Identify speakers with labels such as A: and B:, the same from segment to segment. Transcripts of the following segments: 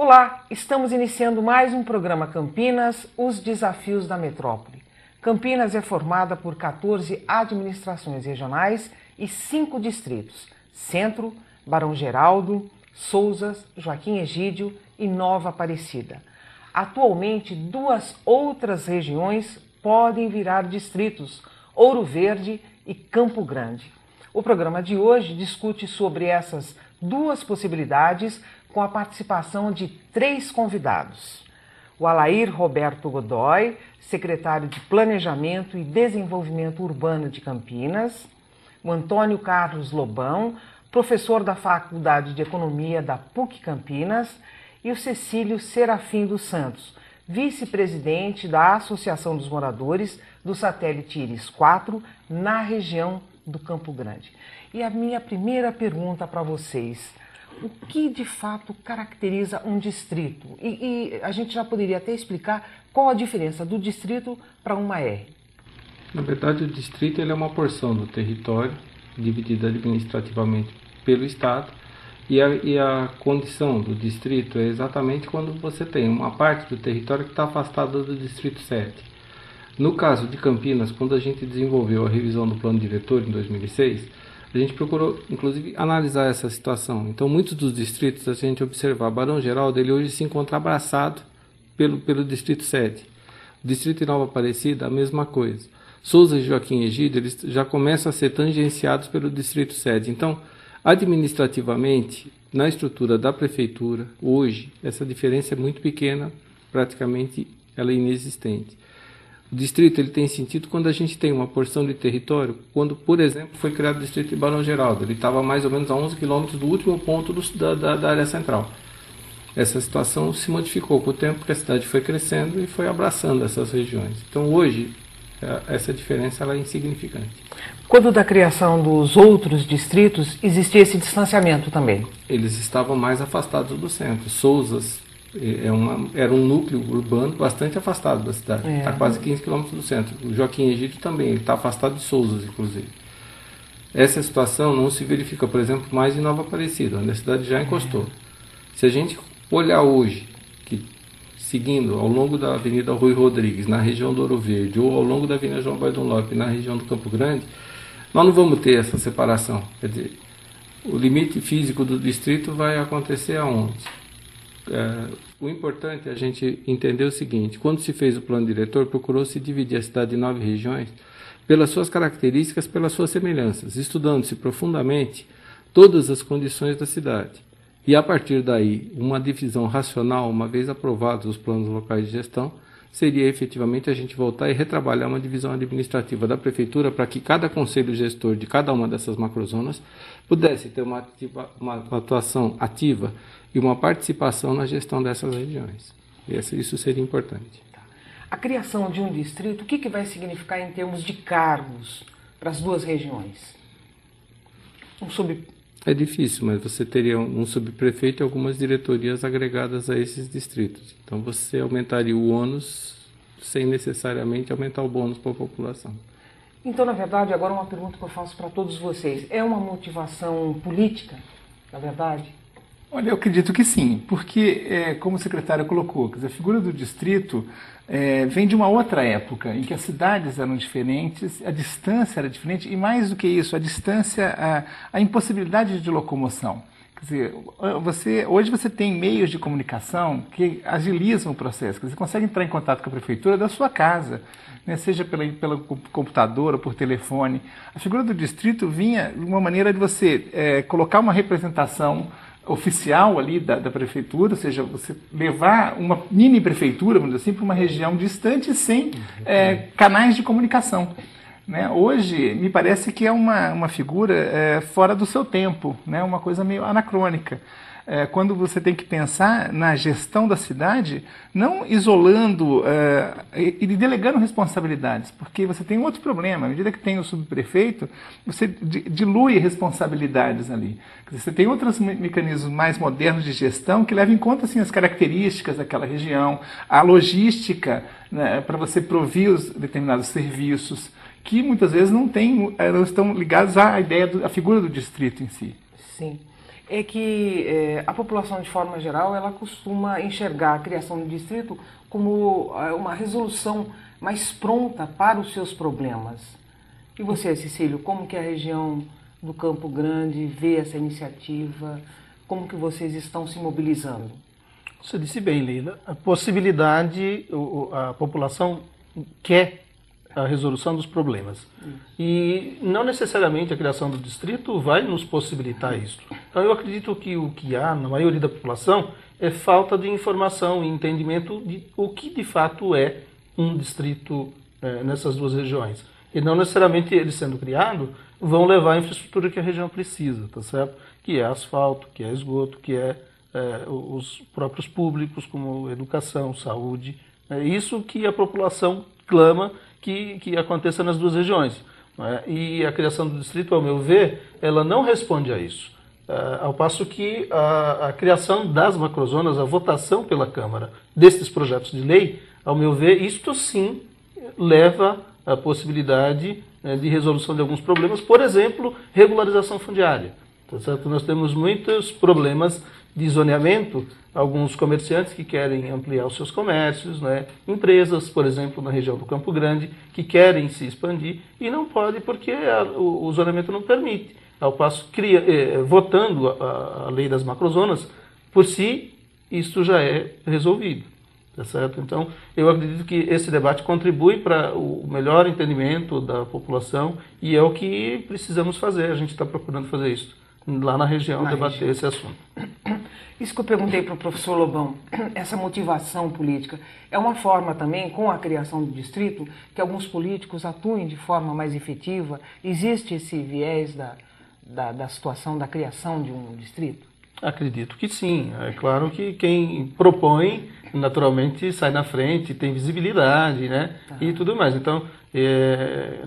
A: Olá, estamos iniciando mais um programa Campinas, os desafios da metrópole. Campinas é formada por 14 administrações regionais e 5 distritos: Centro, Barão Geraldo, Sousas, Joaquim Egídio e Nova Aparecida. Atualmente, 2 outras regiões podem virar distritos: Ouro Verde e Campo Grande. O programa de hoje discute sobre essas 2 possibilidades com a participação de 3 convidados. O Alair Roberto Godoy, secretário de Planejamento e Desenvolvimento Urbano de Campinas, o Antônio Carlos Lobão, professor da Faculdade de Economia da PUC Campinas, e o Cecílio Serafim dos Santos, vice-presidente da Associação dos Moradores do Satélite Íris 4, na região do Campo Grande. E a minha primeira pergunta para vocês: o que de fato caracteriza um distrito? E a gente já poderia até explicar qual a diferença do distrito para uma R.
B: Na verdade, o distrito ele é uma porção do território dividida administrativamente pelo Estado, e a condição do distrito é exatamente quando você tem uma parte do território que está afastada do distrito 7. No caso de Campinas, quando a gente desenvolveu a revisão do plano diretor em 2006, a gente procurou, inclusive, analisar essa situação. Então, muitos dos distritos, se a gente observar, Barão Geraldo, ele hoje se encontra abraçado pelo distrito 7. O distrito de Nova Aparecida, a mesma coisa. Sousa e Joaquim Egídio, eles já começam a ser tangenciados pelo distrito 7. Então, administrativamente, na estrutura da prefeitura, hoje, essa diferença é muito pequena, praticamente ela é inexistente. O distrito ele tem sentido quando a gente tem uma porção de território, quando, por exemplo, foi criado o distrito de Barão Geraldo. Ele estava mais ou menos a 11 quilômetros do último ponto da área central. Essa situação se modificou com o tempo, porque a cidade foi crescendo e foi abraçando essas regiões. Então, hoje, essa diferença ela é insignificante.
A: Quando da criação dos outros distritos, existia esse distanciamento também?
B: Eles estavam mais afastados do centro. Sousas era um núcleo urbano bastante afastado da cidade. Está quase 15 quilômetros do centro. O Joaquim Egídio também, ele está afastado de Sousas, inclusive. Essa situação não se verifica, por exemplo, mais em Nova Aparecida, onde a cidade já encostou. Se a gente olhar hoje, seguindo ao longo da Avenida Rui Rodrigues, na região do Ouro Verde, ou ao longo da Avenida João Baidonlop, na região do Campo Grande, nós não vamos ter essa separação. Quer dizer, o limite físico do distrito vai acontecer aonde? O importante é a gente entender o seguinte: quando se fez o plano diretor, procurou-se dividir a cidade em 9 regiões pelas suas características, pelas suas semelhanças, estudando-se profundamente todas as condições da cidade. E a partir daí, uma divisão racional, uma vez aprovados os planos locais de gestão, seria efetivamente a gente voltar e retrabalhar uma divisão administrativa da prefeitura para que cada conselho gestor de cada uma dessas macrozonas pudesse ter uma atuação ativa e uma participação na gestão dessas regiões. Isso seria importante.
A: A criação de um distrito, o que vai significar em termos de cargos para as 2 regiões?
B: É difícil, mas você teria um subprefeito e algumas diretorias agregadas a esses distritos. Então você aumentaria o ônus sem necessariamente aumentar o bônus para a população.
A: Então, na verdade, agora uma pergunta que eu faço para todos vocês: é uma motivação política, na verdade?
C: Olha, eu acredito que sim, porque, como o secretário colocou, a figura do distrito vem de uma outra época, em que as cidades eram diferentes, a distância era diferente, e mais do que isso, a distância, a impossibilidade de locomoção. Quer dizer, hoje você tem meios de comunicação que agilizam o processo. Você consegue entrar em contato com a prefeitura da sua casa, né, seja pelo computador ou por telefone. A figura do distrito vinha de uma maneira de você colocar uma representação oficial ali da prefeitura, ou seja, você levar uma mini prefeitura, vamos dizer assim, para uma região distante sem canais de comunicação. Né? Hoje, me parece que é uma figura fora do seu tempo, né? Uma coisa meio anacrônica. Quando você tem que pensar na gestão da cidade, não isolando e delegando responsabilidades, porque você tem outro problema. À medida que tem o subprefeito, você dilui responsabilidades ali. Você tem outros mecanismos mais modernos de gestão que levam em conta assim, as características daquela região, a logística, né, para você provir os determinados serviços, que muitas vezes não estão ligados à ideia, à figura do distrito em si.
A: Sim. é que a população, de forma geral, ela costuma enxergar a criação do distrito como uma resolução mais pronta para os seus problemas. E você, Cecílio, como que a região do Campo Grande vê essa iniciativa? Como que vocês estão se mobilizando?
D: Você disse bem, Leila. A possibilidade, a população quer a resolução dos problemas. E não necessariamente a criação do distrito vai nos possibilitar isso. Então eu acredito que o que há na maioria da população é falta de informação e entendimento de o que de fato é um distrito nessas duas regiões. E não necessariamente eles sendo criados vão levar a infraestrutura que a região precisa, tá certo? Que é asfalto, que é esgoto, que é os próprios públicos, como educação, saúde. É isso que a população clama que aconteça nas duas regiões. E a criação do distrito, ao meu ver, ela não responde a isso. Ao passo que a criação das macrozonas, a votação pela Câmara destes projetos de lei, ao meu ver, isto sim leva à possibilidade de resolução de alguns problemas, por exemplo, regularização fundiária. Tá certo? Nós temos muitos problemas de zoneamento, alguns comerciantes que querem ampliar os seus comércios, né? Empresas, por exemplo, na região do Campo Grande, que querem se expandir e não pode porque o zoneamento não permite. Ao passo, votando a lei das macrozonas, por si, isso já é resolvido. Tá certo? Então, eu acredito que esse debate contribui para o melhor entendimento da população e é o que precisamos fazer. A gente está procurando fazer isso lá na região, debater esse assunto.
A: Isso que eu perguntei para o professor Lobão, essa motivação política, é uma forma também, com a criação do distrito, que alguns políticos atuem de forma mais efetiva? Existe esse viés da situação da criação de um distrito?
D: Acredito que sim. É claro que quem propõe, naturalmente, sai na frente, tem visibilidade, né? E tudo mais. Então,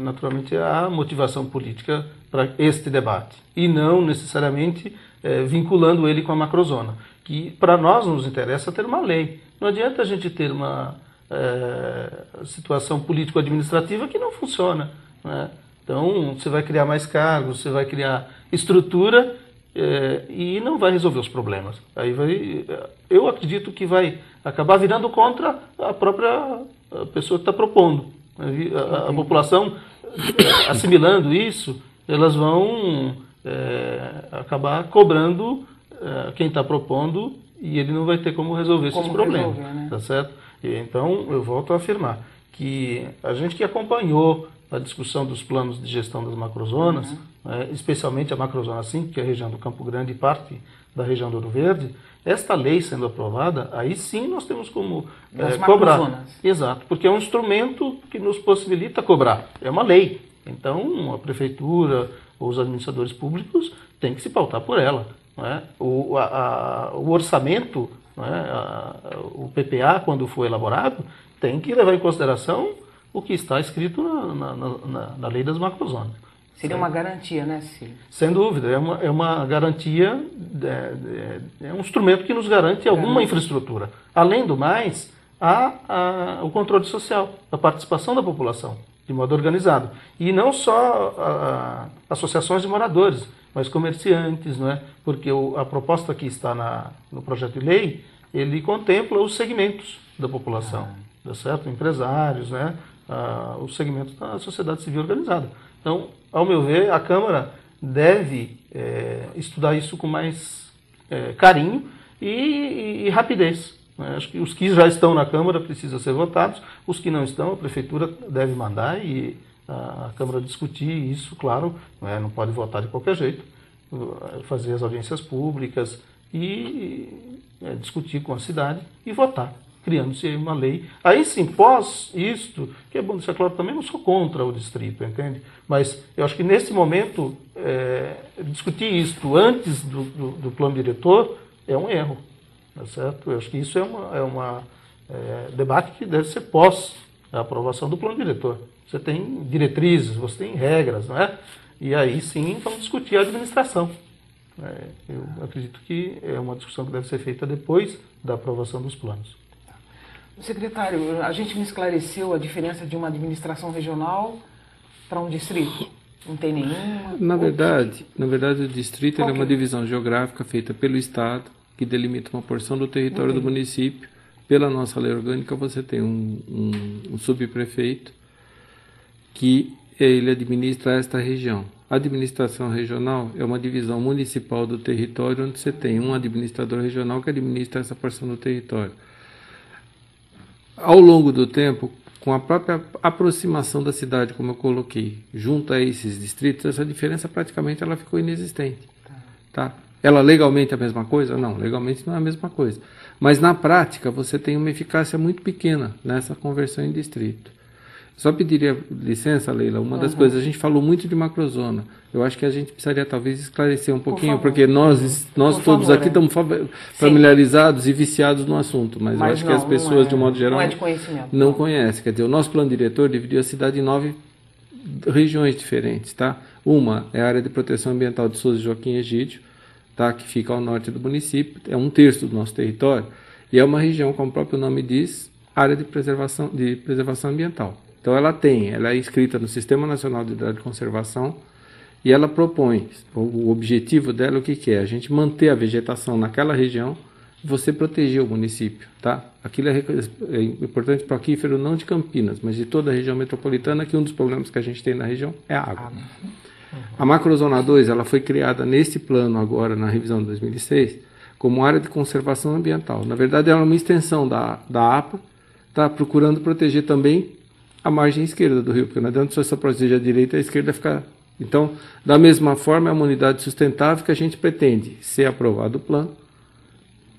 D: naturalmente, há motivação política para este debate. E não necessariamente vinculando ele com a macrozona. Que para nós nos interessa ter uma lei. Não adianta a gente ter uma situação político-administrativa que não funciona, né? Então, você vai criar mais cargos, você vai criar estrutura e não vai resolver os problemas. Eu acredito que vai acabar virando contra a própria pessoa que está propondo. A população, assimilando isso, elas vão acabar cobrando quem está propondo e ele não vai ter como resolver esses problemas. Né? Tá certo? Então, eu volto a afirmar que a gente que acompanhou a discussão dos planos de gestão das macrozonas, especialmente a macrozona 5, que é a região do Campo Grande e parte da região do Ouro Verde, esta lei sendo aprovada, aí sim nós temos como cobrar. Exato, porque é um instrumento que nos possibilita cobrar, é uma lei. Então, a prefeitura ou os administradores públicos têm que se pautar por ela. Não é? O orçamento, não é? O PPA, quando for elaborado, tem que levar em consideração o que está escrito na lei das macrozonas.
A: Seria uma garantia, né, Cecílio?
D: Sem dúvida, é uma garantia, é um instrumento que nos garante alguma infraestrutura. Além do mais, há o controle social, a participação da população, de modo organizado. E não só associações de moradores, mas comerciantes, não é? Porque a proposta que está no projeto de lei, ele contempla os segmentos da população, tá certo? Empresários, né? Os segmentos da sociedade civil organizada. Então, ao meu ver, a Câmara deve estudar isso com mais carinho e rapidez. Né? Acho que os que já estão na Câmara precisam ser votados, os que não estão, a Prefeitura deve mandar e a Câmara discutir isso, claro, não pode votar de qualquer jeito, fazer as audiências públicas e discutir com a cidade e votar, criando-se uma lei. Aí sim, pós isto, que é bom deixar claro, também não sou contra o distrito, entende? Mas eu acho que nesse momento, discutir isto antes do plano diretor é um erro, tá certo? Eu acho que isso é um debate que deve ser pós a aprovação do plano diretor. Você tem diretrizes, você tem regras, não é? E aí sim vamos discutir a administração. Eu acredito que é uma discussão que deve ser feita depois da aprovação dos planos.
A: Secretário, a gente me esclareceu a diferença de uma administração regional para um distrito? Não tem nenhuma?
B: Na verdade, o distrito é uma divisão geográfica feita pelo Estado, que delimita uma porção do território do município. Pela nossa lei orgânica, você tem um subprefeito que ele administra esta região. A administração regional é uma divisão municipal do território, onde você tem um administrador regional que administra essa porção do território. Ao longo do tempo, com a própria aproximação da cidade, como eu coloquei, junto a esses distritos, essa diferença praticamente ela ficou inexistente. Tá? Ela legalmente é a mesma coisa? Não, legalmente não é a mesma coisa. Mas na prática você tem uma eficácia muito pequena nessa conversão em distrito. Só pediria licença, Leila, uma das coisas, a gente falou muito de macrozona. Eu acho que a gente precisaria talvez esclarecer um pouquinho, porque nós todos aqui estamos familiarizados e viciados no assunto, mas eu acho que as pessoas, de um modo geral, não conhecem. Quer dizer, o nosso plano diretor dividiu a cidade em 9 regiões diferentes, tá? Uma é a área de proteção ambiental de Souza e Joaquim Egídio, tá? Que fica ao norte do município, é 1/3 do nosso território, e é uma região, como o próprio nome diz, área de preservação ambiental. Então ela é inscrita no Sistema Nacional de Unidade de Conservação e ela propõe, o objetivo dela o que é? A gente manter a vegetação naquela região e você proteger o município, tá? Aquilo é importante para o aquífero não de Campinas, mas de toda a região metropolitana, que um dos problemas que a gente tem na região é a água. A Macrozona 2, ela foi criada nesse plano agora, na revisão de 2006, como área de conservação ambiental. Na verdade, ela é uma extensão da APA, tá? Procurando proteger também a margem esquerda do rio, porque não adianta só proteger a direita e a esquerda ficar... Então, da mesma forma, é uma unidade sustentável que a gente pretende, ser aprovado o plano,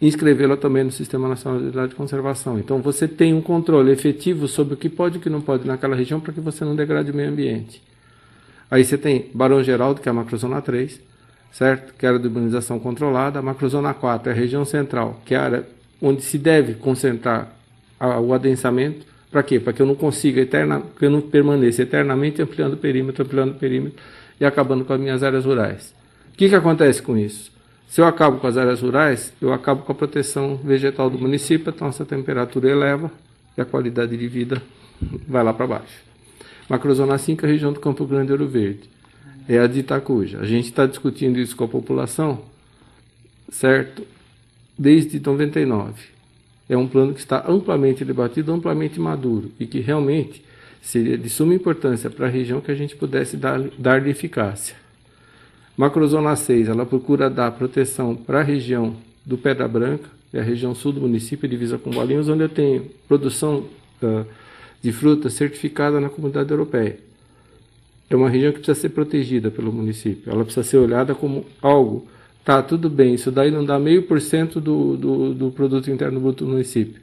B: inscrevê-la também no Sistema Nacional de Unidade de Conservação. Então, você tem um controle efetivo sobre o que pode e o que não pode naquela região para que você não degrade o meio ambiente. Aí você tem Barão Geraldo, que é a Macrozona 3, certo? Que é a área de urbanização controlada. A Macrozona 4 é a região central, que é a área onde se deve concentrar o adensamento. Para quê? Para que eu não consiga, que eu não permaneça eternamente ampliando o perímetro e acabando com as minhas áreas rurais. O que acontece com isso? Se eu acabo com as áreas rurais, eu acabo com a proteção vegetal do município, então essa temperatura eleva e a qualidade de vida vai lá para baixo. Macrozona 5 é a região do Campo Grande e Ouro Verde. É a de Itacuja. A gente está discutindo isso com a população, certo? Desde 99. É um plano que está amplamente debatido, amplamente maduro e que realmente seria de suma importância para a região que a gente pudesse dar de eficácia. Macrozona 6, ela procura dar proteção para a região do Pedra Branca, é a região sul do município, divisa com Valinhos, onde eu tenho produção de frutas certificada na Comunidade Europeia. É uma região que precisa ser protegida pelo município, ela precisa ser olhada como algo... Tá, tudo bem, isso daí não dá 0,5% do produto interno bruto do município.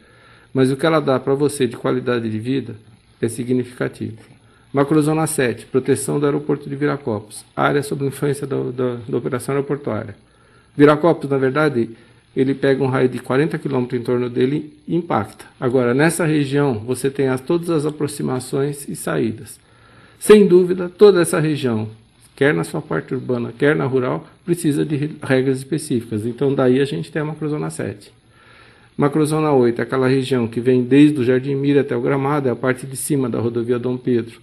B: Mas o que ela dá para você de qualidade de vida é significativo. Macrozona 7, proteção do aeroporto de Viracopos. Área sob influência da operação aeroportuária. Viracopos, na verdade, ele pega um raio de 40 km em torno dele e impacta. Agora, nessa região, você tem todas as aproximações e saídas. Sem dúvida, toda essa região, quer na sua parte urbana, quer na rural, precisa de regras específicas. Então, daí a gente tem a Macrozona 7. Macrozona 8 é aquela região que vem desde o Jardim Mira até o Gramado, é a parte de cima da rodovia Dom Pedro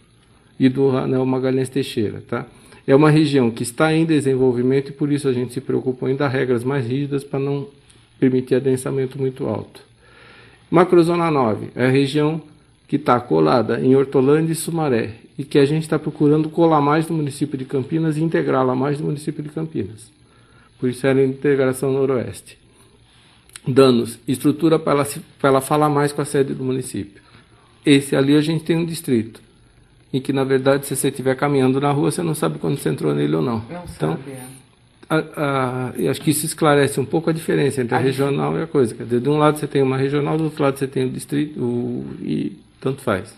B: e do Anel Magalhães Teixeira. Tá? É uma região que está em desenvolvimento e por isso a gente se preocupa em dar regras mais rígidas para não permitir adensamento muito alto. Macrozona 9 é a região que está colada em Hortolândia e Sumaré, e que a gente está procurando colar mais no município de Campinas e integrá-la mais no município de Campinas. Por isso era a integração noroeste. Danos, estrutura para ela falar mais com a sede do município. Esse ali a gente tem um distrito, em que na verdade se você estiver caminhando na rua, você não sabe quando você entrou nele ou não. Então, eu acho que isso esclarece um pouco a diferença entre a regional e a coisa. Quer dizer, de um lado você tem uma regional, do outro lado você tem o distrito, e tanto faz.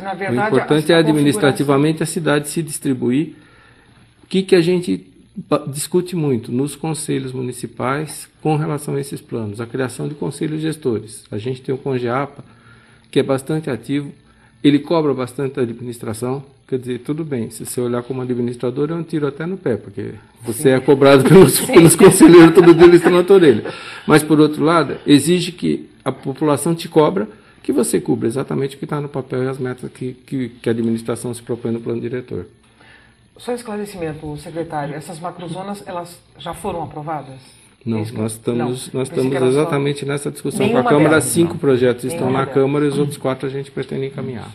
A: Na verdade,
B: o importante é administrativamente a cidade se distribuir. O que a gente discute muito nos conselhos municipais com relação a esses planos? A criação de conselhos gestores. A gente tem o CONGEAPA, que é bastante ativo, ele cobra bastante a administração. Quer dizer, tudo bem, se você olhar como administrador, é um tiro até no pé, porque você é cobrado pelos conselheiros todo dia listando a tua orelha. Mas, por outro lado, exige que a população te cobra que você cubra exatamente o que está no papel e as metas que a administração se propõe no plano diretor.
A: Só um esclarecimento, secretário, essas macrozonas, elas já foram aprovadas?
B: Não,
A: Isso que
B: nós estamos
A: só-
B: exatamente nessa discussão com a
A: Nenhuma
B: Câmara.
A: delas,
B: 5
A: não.
B: projetos estão
A: Nenhuma
B: na
A: delas.
B: Câmara e os outros 4 a gente pretende encaminhar.